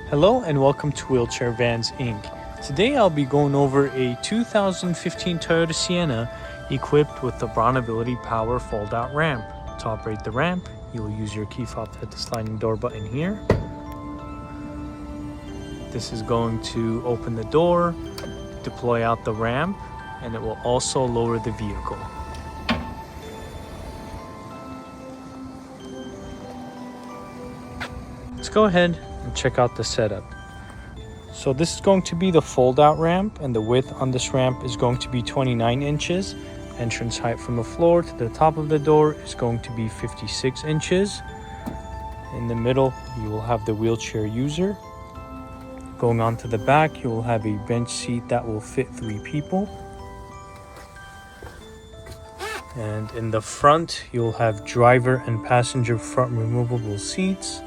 Hello and welcome to Wheelchair Vans Inc. Today I'll be going over a 2015 Toyota Sienna equipped with the BraunAbility power fold-out ramp. To operate the ramp, you will use your key fob to hit the sliding door button here. This is going to open the door, deploy out the ramp, and it will also lower the vehicle. Let's go ahead and check out the setup. So this is going to be the fold-out ramp, and the width on this ramp is going to be 29 inches. Entrance height from the floor to the top of the door is going to be 56 inches. In the middle, you will have the wheelchair user. Going on to the back, you will have a bench seat that will fit 3 people. And in the front, you'll have driver and passenger front removable seats.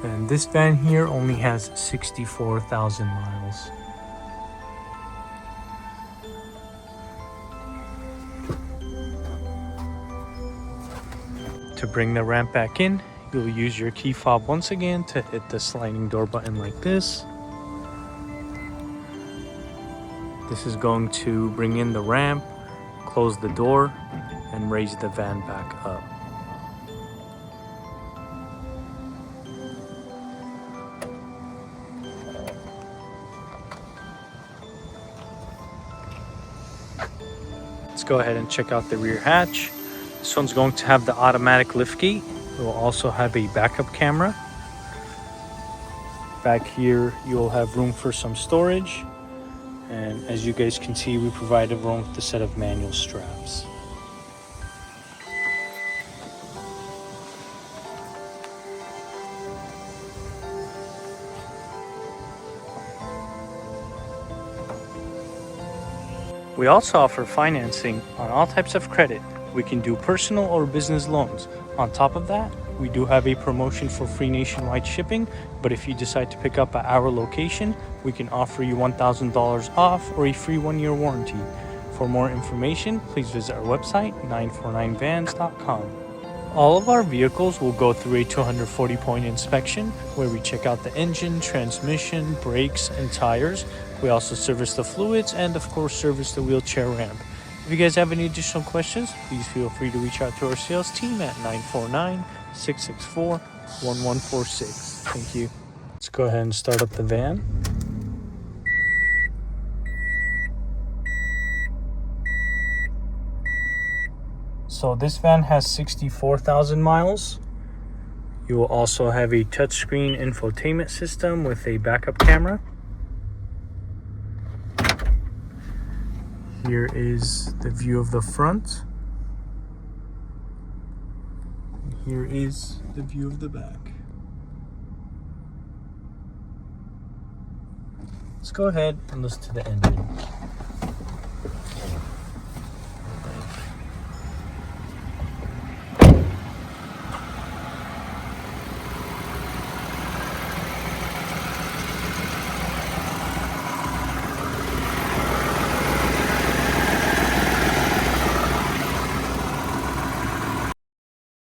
And this van here only has 64,000 miles. To bring the ramp back in, you'll use your key fob once again to hit the sliding door button like this. This is going to bring in the ramp, close the door, and raise the van back up. Let's go ahead and check out the rear hatch. This one's going to have the automatic lift gate. It will also have a backup camera. Back here, you'll have room for some storage. And as you guys can see, we provided room with a set of manual straps. We also offer financing on all types of credit. We can do personal or business loans. On top of that, we do have a promotion for free nationwide shipping, but if you decide to pick up at our location, we can offer you $1,000 off or a free 1-year warranty. For more information, please visit our website, 949vans.com. All of our vehicles will go through a 240-point inspection where we check out the engine, transmission, brakes, and tires. We also service the fluids and, of course, service the wheelchair ramp. If you guys have any additional questions, please feel free to reach out to our sales team at 949-664-1146. Thank you. Let's go ahead and start up the van. So this van has 64,000 miles. You will also have a touchscreen infotainment system with a backup camera. Here is the view of the front. Here is the view of the back. Let's go ahead and listen to the engine.